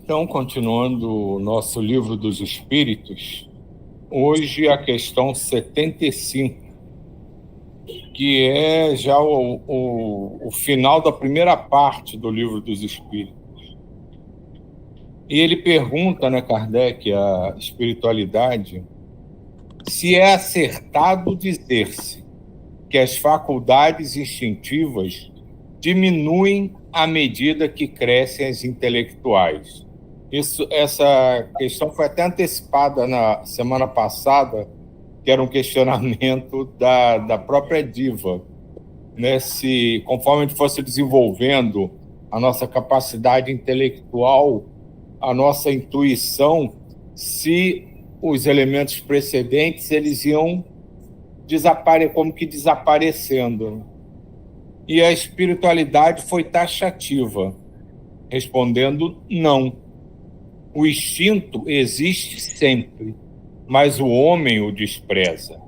Então, continuando o nosso livro dos Espíritos, hoje a questão 75, que é já o final da primeira parte do livro dos Espíritos. E ele pergunta, né, Kardec, a espiritualidade, se é acertado dizer-se que as faculdades instintivas diminuem à medida que crescem as intelectuais. Essa questão foi até antecipada na semana passada, que era um questionamento da própria Diva, né? Se, conforme a gente fosse desenvolvendo a nossa capacidade intelectual, a nossa intuição, se os elementos precedentes eles iam como que desaparecendo. E a espiritualidade foi taxativa, respondendo não. O instinto existe sempre, mas o homem o despreza.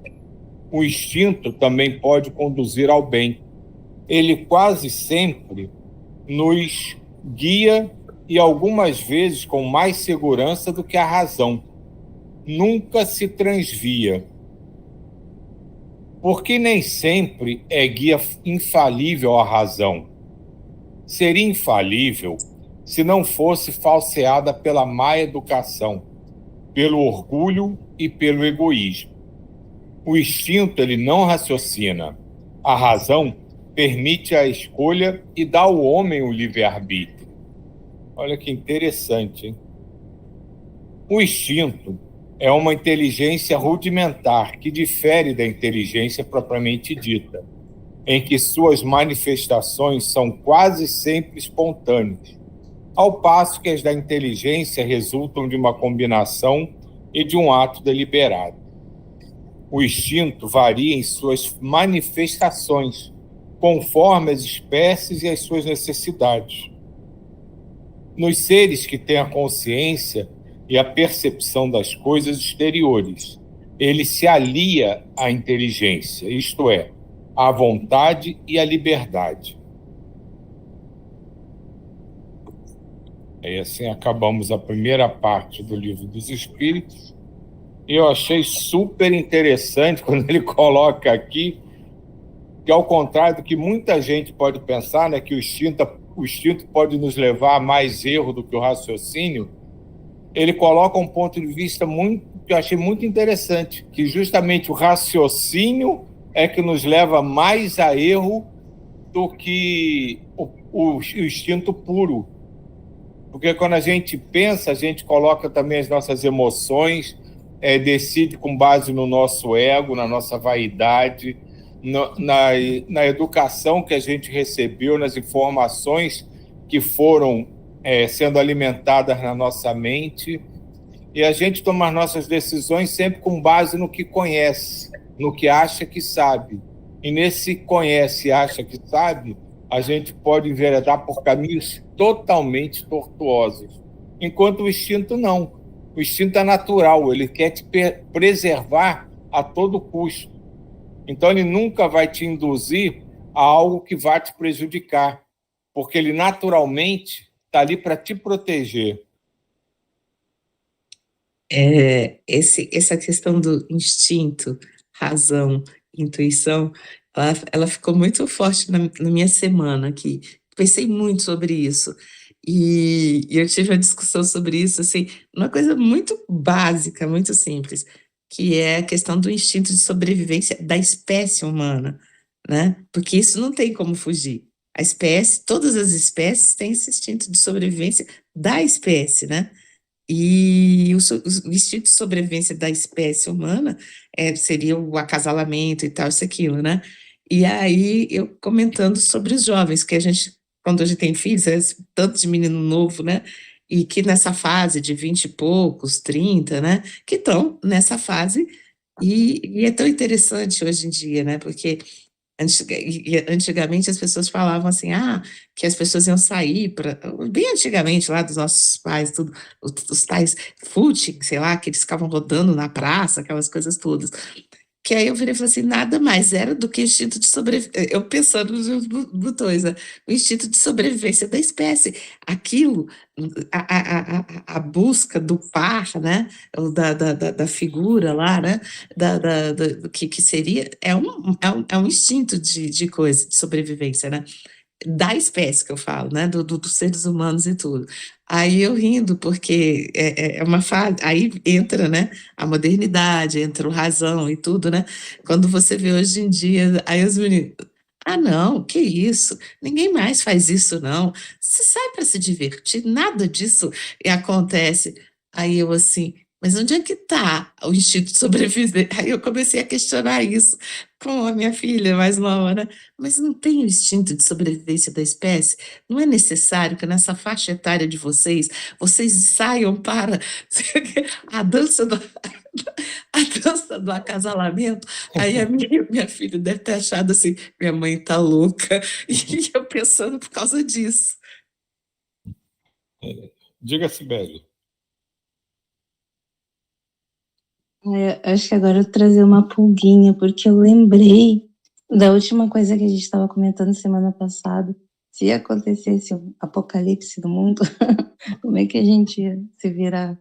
O instinto também pode conduzir ao bem. Ele quase sempre nos guia e algumas vezes com mais segurança do que a razão. Nunca se transvia. Porque nem sempre é guia infalível à razão. Seria infalível se não fosse falseada pela má educação, pelo orgulho e pelo egoísmo. O instinto ele não raciocina. A razão permite a escolha e dá ao homem o livre-arbítrio. Olha que interessante, hein? O instinto é uma inteligência rudimentar que difere da inteligência propriamente dita, em que suas manifestações são quase sempre espontâneas, ao passo que as da inteligência resultam de uma combinação e de um ato deliberado. O instinto varia em suas manifestações, conforme as espécies e as suas necessidades. Nos seres que têm a consciência e a percepção das coisas exteriores, ele se alia à inteligência, isto é, à vontade e à liberdade. E assim acabamos a primeira parte do Livro dos Espíritos. E eu achei super interessante quando ele coloca aqui que, ao contrário do que muita gente pode pensar, né, que o instinto pode nos levar a mais erro do que o raciocínio, ele coloca um ponto de vista que eu achei muito interessante, que justamente o raciocínio é que nos leva mais a erro do que o instinto puro. Porque quando a gente pensa, a gente coloca também as nossas emoções, decide com base no nosso ego, na nossa vaidade, na educação que a gente recebeu, nas informações que foram sendo alimentadas na nossa mente, e a gente toma as nossas decisões sempre com base no que conhece, no que acha que sabe. E nesse conhece e acha que sabe, a gente pode enveredar por caminhos totalmente tortuosos. Enquanto o instinto não. O instinto é natural, ele quer te preservar a todo custo. Então ele nunca vai te induzir a algo que vai te prejudicar, porque ele naturalmente está ali para te proteger. Essa questão do instinto, razão, intuição, ela ficou muito forte na minha semana aqui. Pensei muito sobre isso. E eu tive uma discussão sobre isso, assim, uma coisa muito básica, muito simples, que é a questão do instinto de sobrevivência da espécie humana, né? Porque isso não tem como fugir. A espécie, todas as espécies têm esse instinto de sobrevivência da espécie, né? E o instinto de sobrevivência da espécie humana seria o acasalamento e tal, isso, aquilo, né? E aí, eu comentando sobre os jovens, que a gente, quando a gente tem filhos, tanto de menino novo, né? E que nessa fase de 20 e poucos, 30, né? Que estão nessa fase, e é tão interessante hoje em dia, né? Porque antigamente as pessoas falavam assim, que as pessoas iam sair bem antigamente, lá dos nossos pais, tudo, os tais footing, sei lá, que eles ficavam rodando na praça, aquelas coisas todas. Que aí eu virei e falei assim, nada mais era do que o instinto de sobrevivência, eu pensando nos botões, né? O instinto de sobrevivência da espécie. Aquilo, a busca do par, né? Ou da figura lá, né? Do que seria, é um instinto de coisa, de sobrevivência, né? Da espécie que eu falo, né? Dos seres humanos e tudo. Aí eu rindo, porque é uma fase, aí entra, né? A modernidade, entra o razão e tudo, né? Quando você vê hoje em dia, aí os meninos, ah, não, que isso? Ninguém mais faz isso, não. Você sai para se divertir, nada disso acontece. Aí eu assim, mas onde é que está o instinto de sobreviver? Aí eu comecei a questionar isso com a minha filha mais nova, né? Mas não tem o instinto de sobrevivência da espécie? Não é necessário que nessa faixa etária de vocês saiam para a dança do, a dança do acasalamento? Aí a minha filha deve ter achado assim, minha mãe tá louca, e eu pensando por causa disso. Diga, Sibeli. Acho que agora eu vou trazer uma pulguinha, porque eu lembrei da última coisa que a gente estava comentando semana passada. Se acontecesse um apocalipse do mundo, como é que a gente ia se virar?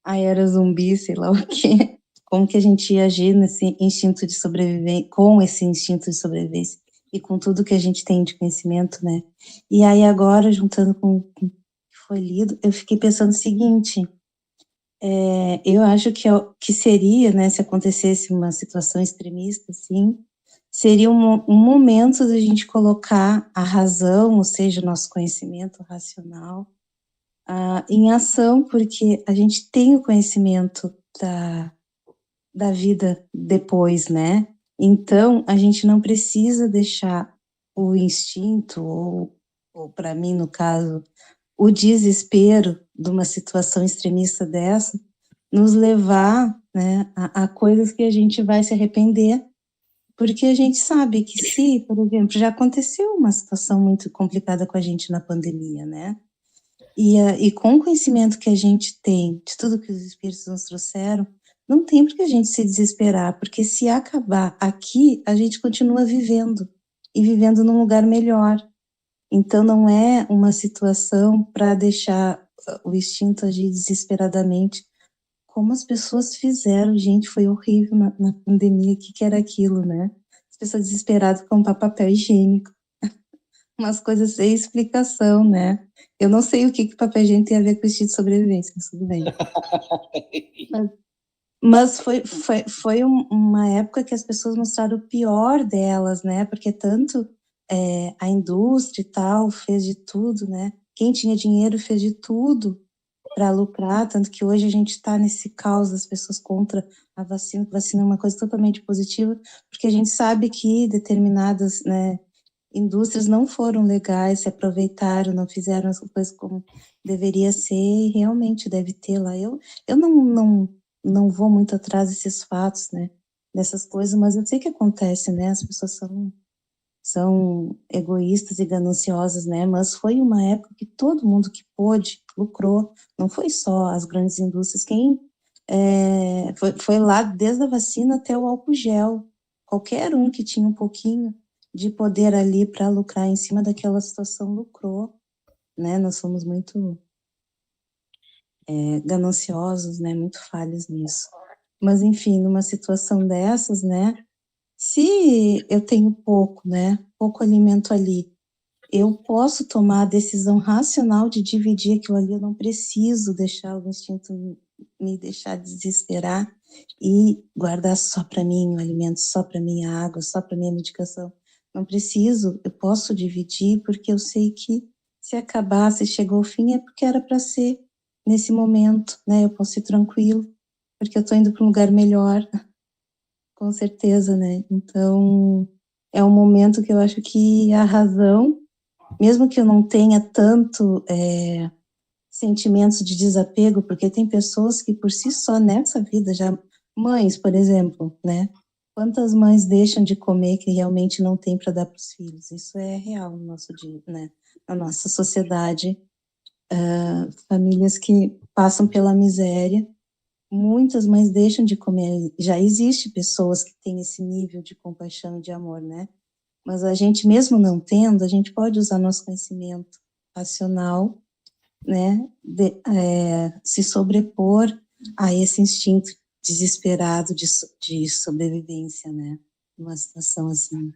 A era zumbi, sei lá o quê. Como que a gente ia agir nesse instinto de sobrevivência, com esse instinto de sobrevivência e com tudo que a gente tem de conhecimento, né? E aí agora, juntando com o que foi lido, eu fiquei pensando o seguinte, eu acho que seria, né, se acontecesse uma situação extremista, assim, seria um momento da gente colocar a razão, ou seja, o nosso conhecimento racional, em ação, porque a gente tem o conhecimento da vida depois, né? Então, a gente não precisa deixar o instinto, ou para mim, no caso, o desespero de uma situação extremista dessa, nos levar, né, a coisas que a gente vai se arrepender, porque a gente sabe que se, por exemplo, já aconteceu uma situação muito complicada com a gente na pandemia, né? E com o conhecimento que a gente tem de tudo que os espíritos nos trouxeram, não tem por que a gente se desesperar, porque se acabar aqui, a gente continua vivendo, e vivendo num lugar melhor. Então não é uma situação para deixar o instinto agir desesperadamente, como as pessoas fizeram, gente, foi horrível na pandemia, o que era aquilo, né? As pessoas desesperadas com papel higiênico, umas coisas sem explicação, né? Eu não sei o que papel higiênico tem a ver com o instinto de sobrevivência, mas tudo bem. Mas foi uma época que as pessoas mostraram o pior delas, né? Porque tanto a indústria e tal fez de tudo, né? Quem tinha dinheiro fez de tudo para lucrar, tanto que hoje a gente está nesse caos das pessoas contra a vacina, que vacina é uma coisa totalmente positiva, porque a gente sabe que determinadas, né, indústrias não foram legais, se aproveitaram, não fizeram as coisas como deveria ser, e realmente deve ter lá. Eu não vou muito atrás desses fatos, né, dessas coisas, mas eu sei que acontece, né, as pessoas são egoístas e gananciosas, né? Mas foi uma época que todo mundo que pôde lucrou, não foi só as grandes indústrias, quem foi lá desde a vacina até o álcool gel, qualquer um que tinha um pouquinho de poder ali para lucrar em cima daquela situação lucrou, né? Nós somos muito gananciosos, né? Muito falhos nisso. Mas enfim, numa situação dessas, né? Se eu tenho pouco, né, pouco alimento ali, eu posso tomar a decisão racional de dividir aquilo ali, eu não preciso deixar o instinto me deixar desesperar e guardar só para mim o alimento, só para mim a água, só para minha medicação. Não preciso, eu posso dividir porque eu sei que se acabar, se chegou ao fim, é porque era para ser nesse momento, né, eu posso ir tranquilo, porque eu estou indo para um lugar melhor. Com certeza, né? Então, é um momento que eu acho que a razão, mesmo que eu não tenha tanto sentimentos de desapego, porque tem pessoas que por si só nessa vida já, mães, por exemplo, né? Quantas mães deixam de comer que realmente não tem para dar para os filhos? Isso é real no nosso dia, né? Na nossa sociedade, famílias que passam pela miséria muitas mães deixam de comer. Já existe pessoas que têm esse nível de compaixão e de amor, né? Mas a gente, mesmo não tendo, a gente pode usar nosso conhecimento racional, né? Se sobrepor a esse instinto desesperado de sobrevivência, né? Numa situação assim.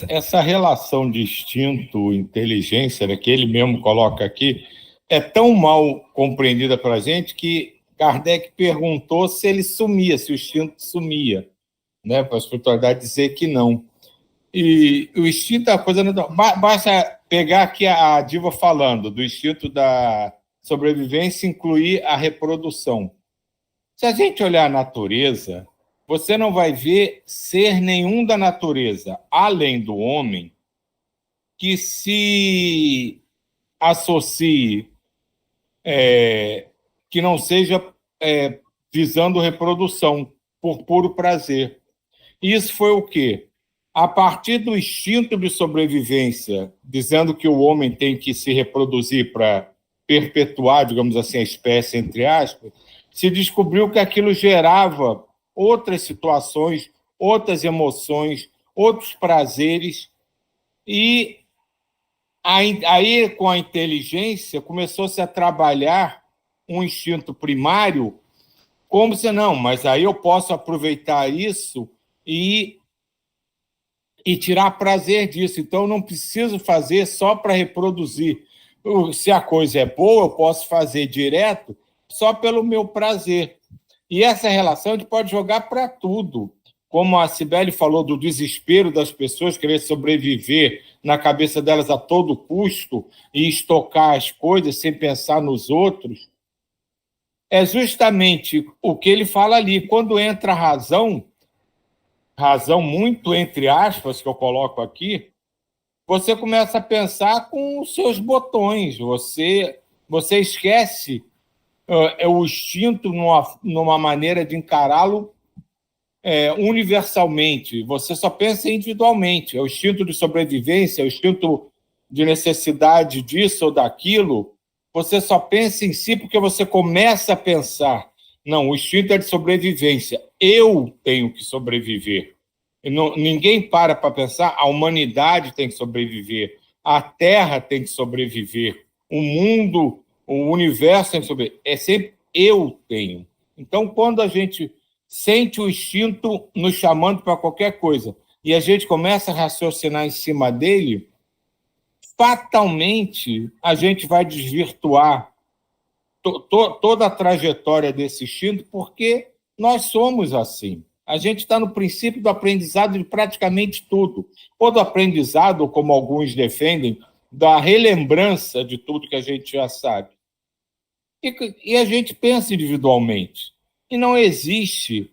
Essa relação de instinto, inteligência, né, que ele mesmo coloca aqui, é tão mal compreendida pela gente que Kardec perguntou se ele sumia, se o instinto sumia, né, para a espiritualidade dizer que não. E o instinto é uma coisa... Basta pegar aqui a Diva falando do instinto da sobrevivência, incluir a reprodução. Se a gente olhar a natureza, você não vai ver ser nenhum da natureza, além do homem, que se associe, que não seja visando reprodução, por puro prazer. Isso foi o quê? A partir do instinto de sobrevivência, dizendo que o homem tem que se reproduzir para perpetuar, digamos assim, a espécie, entre aspas, se descobriu que aquilo gerava outras situações, outras emoções, outros prazeres, e aí, com a inteligência, começou-se a trabalhar um instinto primário, como se não, mas aí eu posso aproveitar isso e tirar prazer disso, então eu não preciso fazer só para reproduzir. Se a coisa é boa, eu posso fazer direto só pelo meu prazer. E essa relação a gente pode jogar para tudo. Como a Cibele falou do desespero das pessoas querer sobreviver na cabeça delas a todo custo e estocar as coisas sem pensar nos outros, é justamente o que ele fala ali. Quando entra a razão muito entre aspas, que eu coloco aqui, você começa a pensar com os seus botões, você esquece o instinto numa maneira de encará-lo universalmente, você só pensa individualmente, é o instinto de sobrevivência, é o instinto de necessidade disso ou daquilo, você só pensa em si porque você começa a pensar, não, o instinto é de sobrevivência, eu tenho que sobreviver. Ninguém para pensar, a humanidade tem que sobreviver, a Terra tem que sobreviver, o mundo, o universo tem que sobreviver, é sempre eu tenho. Então, quando a gente sente o instinto nos chamando para qualquer coisa e a gente começa a raciocinar em cima dele, fatalmente a gente vai desvirtuar toda a trajetória desse instinto, porque nós somos assim. A gente está no princípio do aprendizado de praticamente tudo, ou do aprendizado, como alguns defendem, da relembrança de tudo que a gente já sabe. E a gente pensa individualmente. E não existe,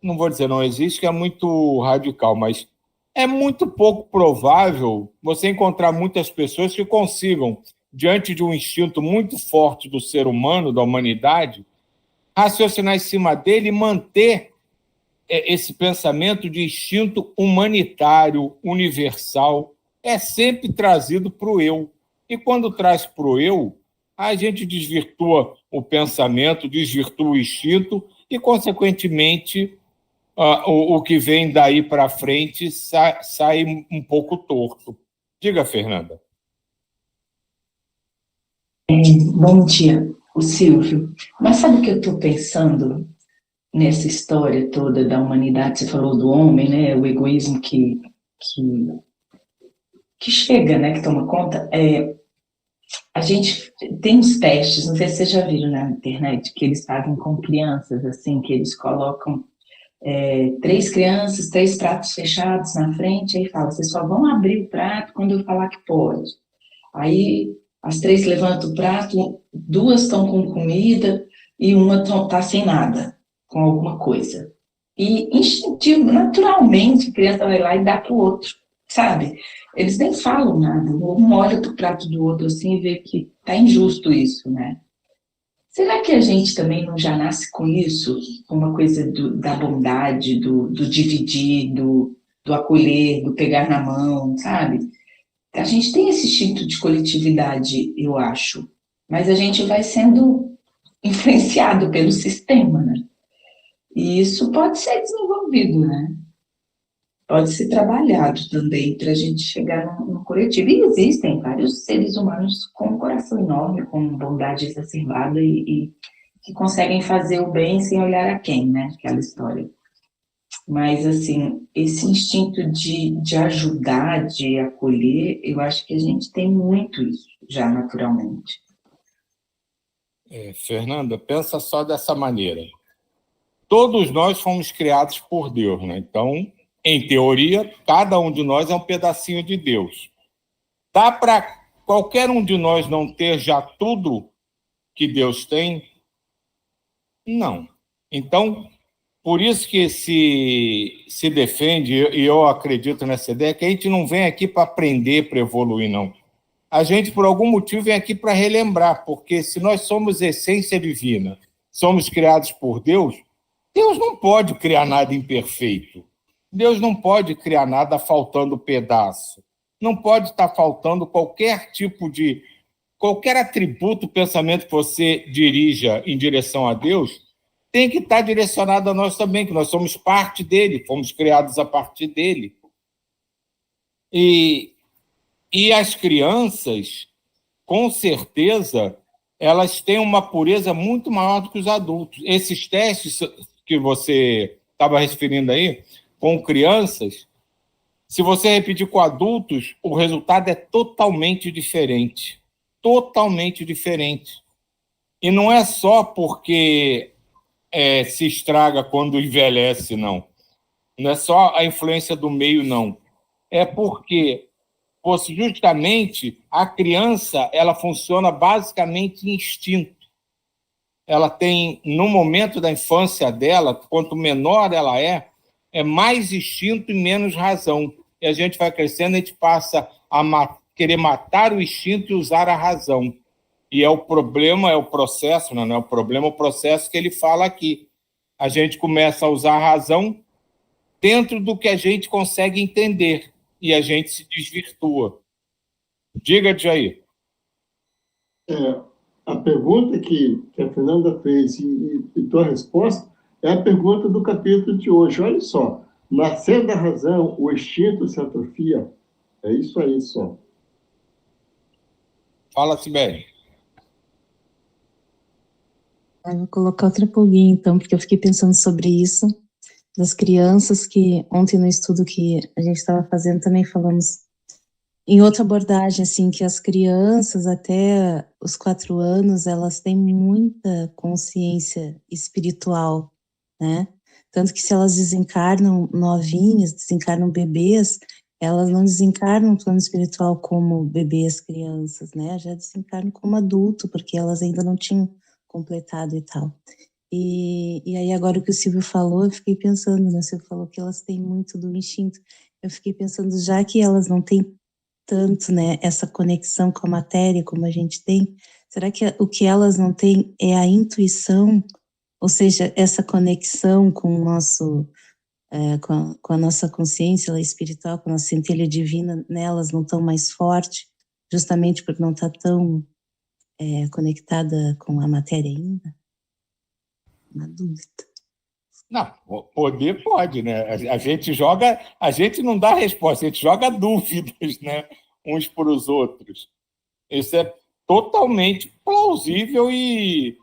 não vou dizer não existe, que é muito radical, mas é muito pouco provável você encontrar muitas pessoas que consigam, diante de um instinto muito forte do ser humano, da humanidade, raciocinar em cima dele e manter esse pensamento de instinto humanitário, universal, é sempre trazido para o eu. E quando traz para o eu, a gente desvirtua o pensamento, desvirtua o instinto e, consequentemente, o que vem daí para frente sai um pouco torto. Diga, Fernanda. Bom dia, o Silvio. Mas sabe o que eu estou pensando nessa história toda da humanidade? Você falou do homem, né? O egoísmo que chega, né? Que toma conta. A gente tem uns testes, não sei se vocês já viram na internet, que eles fazem com crianças, assim, que eles colocam 3 crianças, 3 pratos fechados na frente, aí fala, vocês só vão abrir o prato quando eu falar que pode. Aí as 3 levantam o prato, 2 estão com comida e uma está sem nada, com alguma coisa. E instintivo, naturalmente, a criança vai lá e dá para o outro, sabe? Eles nem falam nada, um olha para o prato do outro assim e vê que está injusto isso, né? Será que a gente também não já nasce com isso? Com uma coisa da bondade, do dividir, do acolher, do pegar na mão, sabe? A gente tem esse instinto de coletividade, eu acho. mas a gente vai sendo influenciado pelo sistema, né? E isso pode ser desenvolvido, né? Pode ser trabalhado também para a gente chegar no coletivo. E existem vários seres humanos com um coração enorme, com bondade exacerbada e que conseguem fazer o bem sem olhar a quem, né? Aquela história. Mas, assim, esse instinto de ajudar, de acolher, eu acho que a gente tem muito isso já naturalmente. Fernanda, pensa só dessa maneira. Todos nós fomos criados por Deus, né? Então, em teoria, cada um de nós é um pedacinho de Deus. Dá para qualquer um de nós não ter já tudo que Deus tem? Não. Então, por isso que se defende, e eu acredito nessa ideia, que a gente não vem aqui para aprender, para evoluir, não. A gente, por algum motivo, vem aqui para relembrar, porque se nós somos essência divina, somos criados por Deus, Deus não pode criar nada imperfeito. Deus não pode criar nada faltando pedaço. Não pode estar faltando qualquer tipo de... Qualquer atributo, pensamento que você dirija em direção a Deus, tem que estar direcionado a nós também, que nós somos parte dele, fomos criados a partir dele. E as crianças, com certeza, elas têm uma pureza muito maior do que os adultos. Esses testes que você estava referindo aí, com crianças, se você repetir com adultos, o resultado é totalmente diferente. Totalmente diferente. E não é só porque se estraga quando envelhece, não. Não é só a influência do meio, não. É porque justamente a criança ela funciona basicamente em instinto. Ela tem, no momento da infância dela, quanto menor ela é mais instinto e menos razão. E a gente vai crescendo, a gente passa a querer matar o instinto e usar a razão. E é o problema, é o processo, não é o problema, é o processo que ele fala aqui. A gente começa a usar a razão dentro do que a gente consegue entender e a gente se desvirtua. Diga, Jair. A pergunta que a Fernanda fez e tua resposta é a pergunta do capítulo de hoje. Olha só, nascendo da razão, o instinto se atrofia. É isso aí só. Fala, Sibeli. Eu vou colocar outra pulguinha, então, porque eu fiquei pensando sobre isso, das crianças, que ontem no estudo que a gente estava fazendo também falamos em outra abordagem, assim, que as crianças até os 4 anos, elas têm muita consciência espiritual, né? Tanto que se elas desencarnam novinhas, desencarnam bebês, elas não desencarnam no plano espiritual como bebês, crianças, né? Já desencarnam como adulto, porque elas ainda não tinham completado e tal. E aí agora o que o Silvio falou, eu fiquei pensando, né? O Silvio falou que elas têm muito do instinto. Eu fiquei pensando, já que elas não têm tanto, né, essa conexão com a matéria como a gente tem, será que o que elas não têm é a intuição, ou seja, essa conexão com o nosso, com a nossa consciência espiritual, com a nossa centelha divina, nelas não tão mais forte, justamente por não estar tão conectada com a matéria ainda? Uma dúvida. Não, poder pode, né? A gente joga, a gente não dá resposta, a gente joga dúvidas, né? Uns para os outros. Isso é totalmente plausível e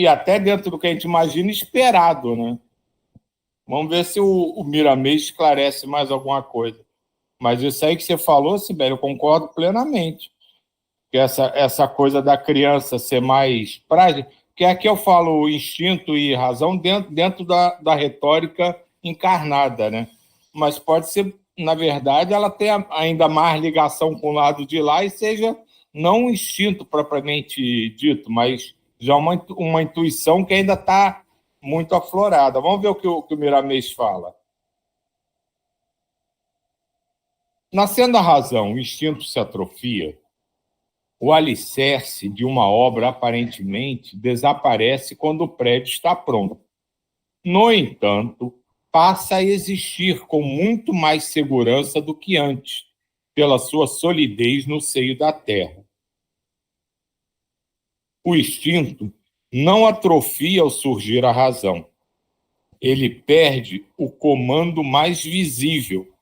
até dentro do que a gente imagina, esperado, né? Vamos ver se o Miramês esclarece mais alguma coisa. Mas isso aí que você falou, Sibeli, eu concordo plenamente. Que essa coisa da criança ser mais prática, que aqui eu falo instinto e razão dentro da retórica encarnada, né? Mas pode ser, na verdade, ela tem ainda mais ligação com o lado de lá e seja não um instinto propriamente dito, mas já uma intuição que ainda está muito aflorada. Vamos ver o que o Miramês fala. Nascendo a razão, o instinto se atrofia. O alicerce de uma obra, aparentemente, desaparece quando o prédio está pronto. No entanto, passa a existir com muito mais segurança do que antes, pela sua solidez no seio da terra. O instinto não atrofia ao surgir a razão. Ele perde o comando mais visível,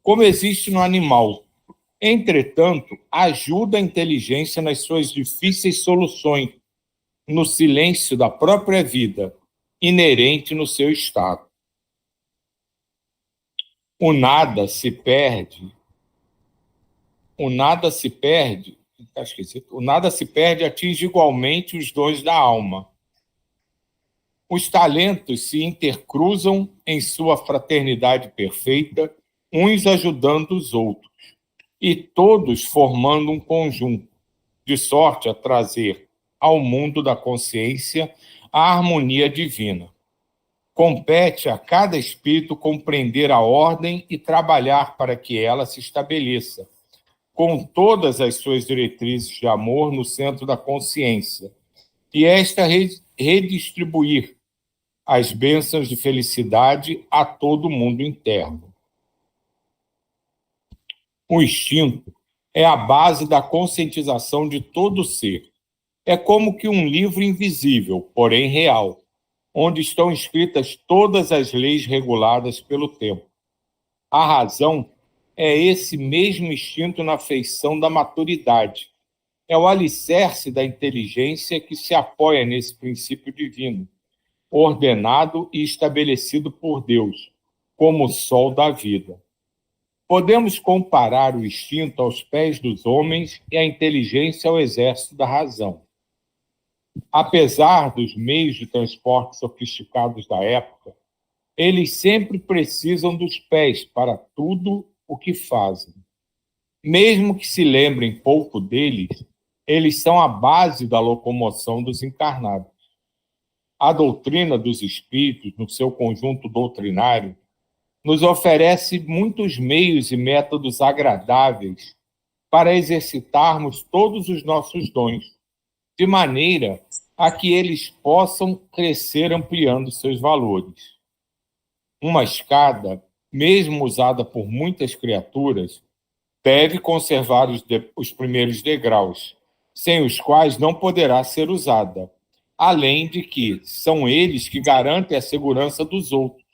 como existe no animal. Entretanto, ajuda a inteligência nas suas difíceis soluções, no silêncio da própria vida, inerente no seu estado. O nada se perde, atinge igualmente os dons da alma. Os talentos se intercruzam em sua fraternidade perfeita, uns ajudando os outros, e todos formando um conjunto, de sorte a trazer ao mundo da consciência a harmonia divina. Compete a cada espírito compreender a ordem e trabalhar para que ela se estabeleça, com todas as suas diretrizes de amor no centro da consciência, e esta redistribuir as bênçãos de felicidade a todo o mundo interno. O instinto é a base da conscientização de todo ser. É como que um livro invisível, porém real, onde estão escritas todas as leis reguladas pelo tempo. A razão é esse mesmo instinto na feição da maturidade. É o alicerce da inteligência que se apoia nesse princípio divino, ordenado e estabelecido por Deus, como o sol da vida. Podemos comparar o instinto aos pés dos homens e a inteligência ao exército da razão. Apesar dos meios de transporte sofisticados da época, eles sempre precisam dos pés para tudo o que fazem. Mesmo que se lembrem pouco deles, eles são a base da locomoção dos encarnados. A doutrina dos espíritos, no seu conjunto doutrinário, nos oferece muitos meios e métodos agradáveis para exercitarmos todos os nossos dons, de maneira a que eles possam crescer ampliando seus valores. Uma escada, mesmo usada por muitas criaturas, deve conservar os primeiros degraus, sem os quais não poderá ser usada, além de que são eles que garantem a segurança dos outros.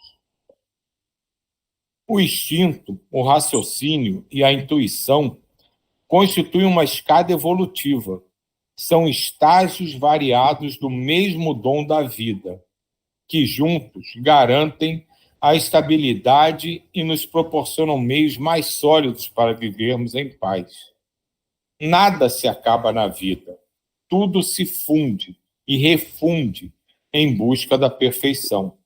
O instinto, o raciocínio e a intuição constituem uma escada evolutiva. São estágios variados do mesmo dom da vida, que juntos garantem a estabilidade e nos proporcionam meios mais sólidos para vivermos em paz. Nada se acaba na vida, tudo se funde e refunde em busca da perfeição.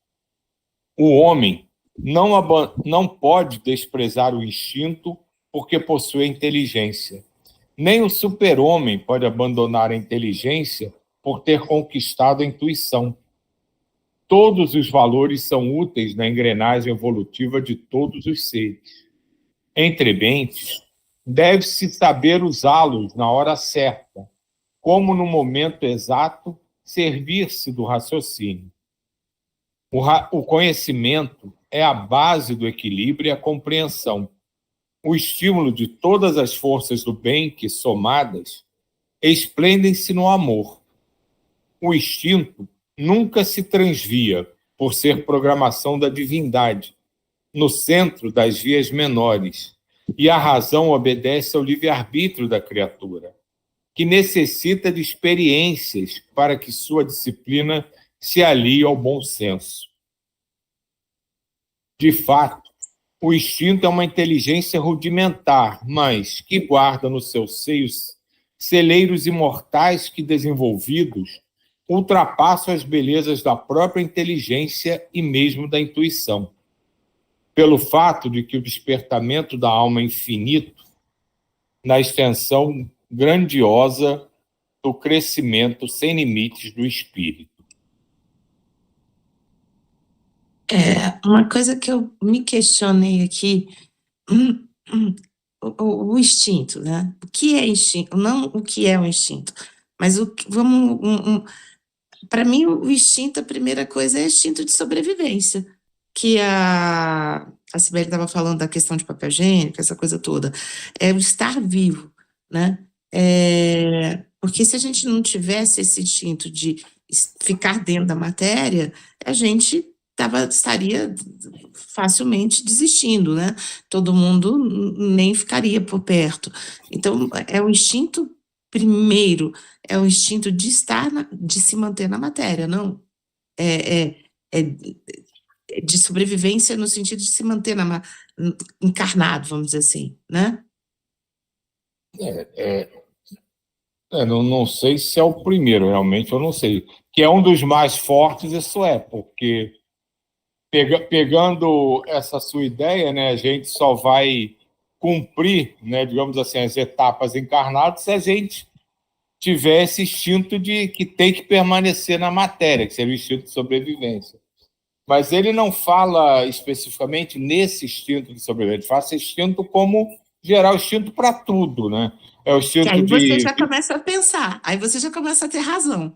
O homem não pode desprezar o instinto porque possui a inteligência. Nem o super-homem pode abandonar a inteligência por ter conquistado a intuição. Todos os valores são úteis na engrenagem evolutiva de todos os seres. Entrementes, deve-se saber usá-los na hora certa, como no momento exato servir-se do raciocínio. O conhecimento é a base do equilíbrio e a compreensão. O estímulo de todas as forças do bem que, somadas, esplendem-se no amor. O instinto nunca se transvia por ser programação da divindade, no centro das vias menores, e a razão obedece ao livre-arbítrio da criatura, que necessita de experiências para que sua disciplina se alie ao bom senso. De fato, o instinto é uma inteligência rudimentar, mas que guarda nos seus seios celeiros imortais que, desenvolvidos, ultrapassam as belezas da própria inteligência e mesmo da intuição. Pelo fato de que o despertamento da alma é infinito, na extensão grandiosa do crescimento sem limites do espírito. Uma coisa que eu me questionei aqui, o instinto, né? O que é instinto? Não o que é o instinto, mas para mim o instinto, a primeira coisa é instinto de sobrevivência, que a Sibeli estava falando da questão de papel higiênico, essa coisa toda, é o estar vivo, né? Porque se a gente não tivesse esse instinto de ficar dentro da matéria, a gente estaria facilmente desistindo, né? Todo mundo nem ficaria por perto. Então, é o instinto primeiro, é o instinto de de se manter na matéria, não? É de sobrevivência no sentido de se manter encarnado, vamos dizer assim, né? Não sei se é o primeiro, realmente, eu não sei. Que é um dos mais fortes, isso porque pegando essa sua ideia, né, a gente só vai cumprir, né, digamos assim, as etapas encarnadas se a gente tiver esse instinto de que tem que permanecer na matéria, que seria o instinto de sobrevivência. Mas ele não fala especificamente nesse instinto de sobrevivência, ele fala esse instinto como gerar o instinto para tudo, né? É o instinto aí você de... já começa a pensar, aí você já começa a ter razão.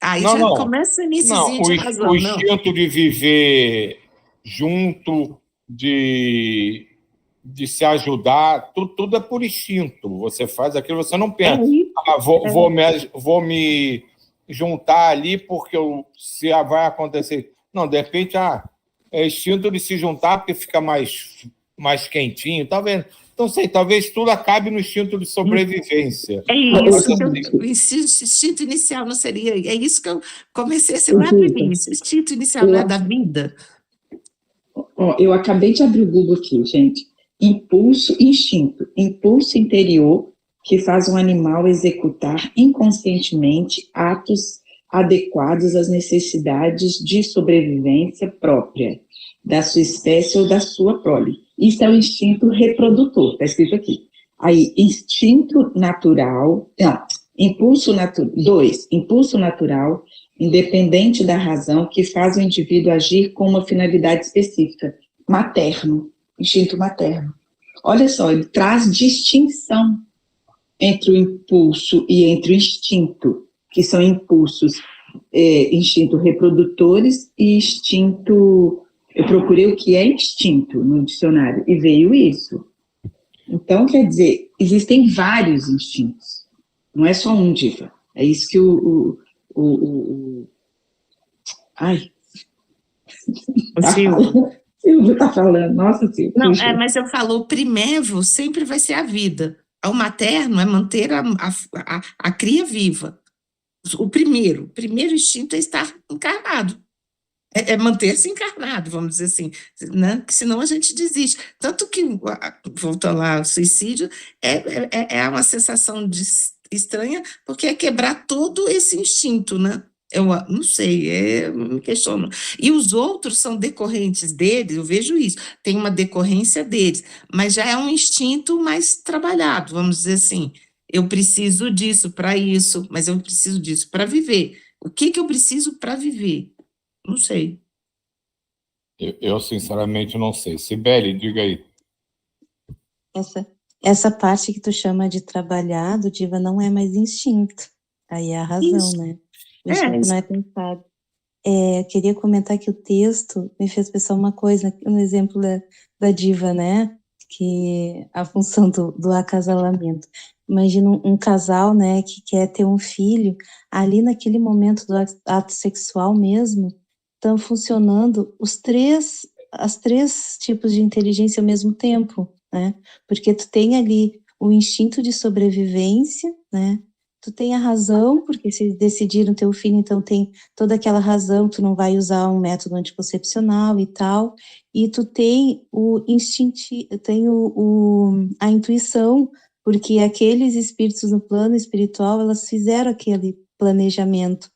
Aí Não, já não. começa o Não, iniciozinho de razão, o não. instinto de viver junto, de se ajudar, tudo é por instinto. Você faz aquilo, você não É pensa, isso. vou me juntar ali porque se vai acontecer. Não, de repente, é instinto de se juntar porque fica mais quentinho, tá vendo? Então, sei, talvez tudo acabe no instinto de sobrevivência. É isso que o instinto inicial não seria. É isso que eu comecei a ser lá no início. O instinto inicial não é da vida. Ó, eu acabei de abrir o Google aqui, gente. Impulso, instinto. Impulso interior que faz um animal executar inconscientemente atos adequados às necessidades de sobrevivência própria da sua espécie ou da sua prole. Isso é o instinto reprodutor, está escrito aqui. Aí, instinto natural, não, impulso natural, 2, impulso natural, independente da razão, que faz o indivíduo agir com uma finalidade específica, materno, instinto materno. Olha só, ele traz distinção entre o impulso e entre o instinto, que são impulsos, instinto reprodutores e instinto... Eu procurei o que é instinto no dicionário e veio isso. Então, quer dizer, existem vários instintos, não é só um, Diva. É isso que ai. Silvio está falando, nossa, Silvio. Não, mas eu falo, o primevo sempre vai ser a vida. O materno é manter a cria viva. O primeiro instinto é estar encarnado. É manter-se encarnado, vamos dizer assim, né? Que senão a gente desiste. Tanto que, voltando lá ao suicídio, é uma sensação estranha, porque é quebrar todo esse instinto, né? Eu não sei, me questiono. E os outros são decorrentes deles, eu vejo isso, tem uma decorrência deles, mas já é um instinto mais trabalhado, vamos dizer assim. Eu preciso disso para isso, mas eu preciso disso para viver. O que eu preciso para viver? Não sei. Eu, sinceramente, não sei. Sibeli, diga aí. Essa parte que tu chama de trabalhado, Diva, não é mais instinto. Aí é a razão, Isso. né? O instinto não é pensado. Queria comentar que o texto me fez pensar uma coisa, no exemplo da Diva, né? Que a função do acasalamento. Imagina um casal, né, que quer ter um filho, ali naquele momento do ato sexual mesmo, estão funcionando os três tipos de inteligência ao mesmo tempo, né? Porque tu tem ali o instinto de sobrevivência, né? Tu tem a razão, porque se decidiram ter o filho, então tem toda aquela razão, tu não vai usar um método anticoncepcional e tal, e tu tem o instinto, tem a intuição, porque aqueles espíritos no plano espiritual, elas fizeram aquele planejamento,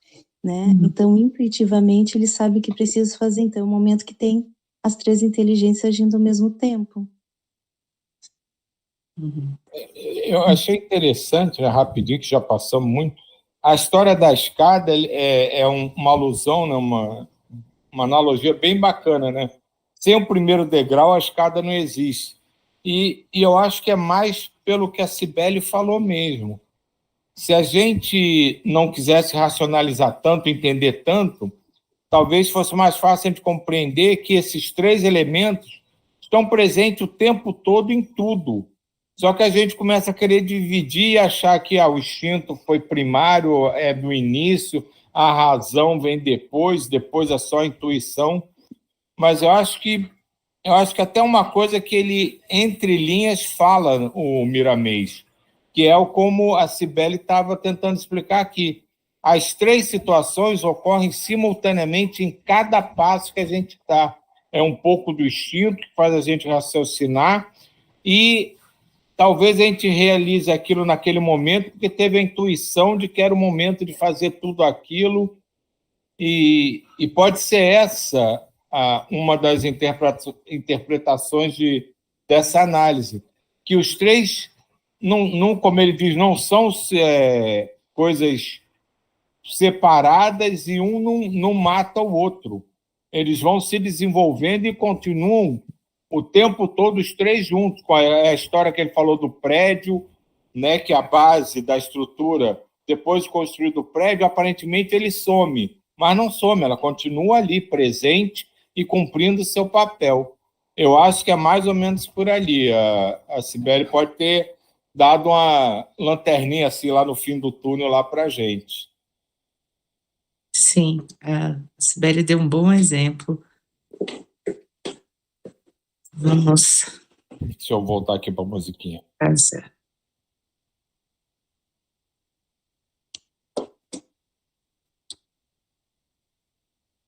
né? Então, intuitivamente, eles sabem o que precisam fazer. Então, é um momento que tem as três inteligências agindo ao mesmo tempo. Eu achei interessante, né, rapidinho, que já passamos muito. A história da escada uma alusão, né, uma analogia bem bacana, né? Sem o primeiro degrau, a escada não existe. E eu acho que é mais pelo que a Sibeli falou mesmo. Se a gente não quisesse racionalizar tanto, entender tanto, talvez fosse mais fácil a gente compreender que esses três elementos estão presentes o tempo todo em tudo. Só que a gente começa a querer dividir e achar que o instinto foi primário, é do início, a razão vem depois é só a intuição. Mas eu acho que até uma coisa que ele, entre linhas, fala, o Miramês, que é como a Cibele estava tentando explicar aqui. As 3 situações ocorrem simultaneamente em cada passo que a gente está. É um pouco do instinto que faz a gente raciocinar e talvez a gente realize aquilo naquele momento porque teve a intuição de que era o momento de fazer tudo aquilo e pode ser essa uma das interpretações dessa análise, que os 3, não, como ele diz, não são coisas separadas e um não mata o outro. Eles vão se desenvolvendo e continuam o tempo todo os 3 juntos, com a história que ele falou do prédio, né, que a base da estrutura, depois de construído o prédio, aparentemente ele some, mas não some, ela continua ali, presente e cumprindo o seu papel. Eu acho que é mais ou menos por ali. A Cibele pode ter dado uma lanterninha assim lá no fim do túnel lá para a gente. Sim, a Cibele deu um bom exemplo. Vamos. Deixa eu voltar aqui para a musiquinha. Tá certo.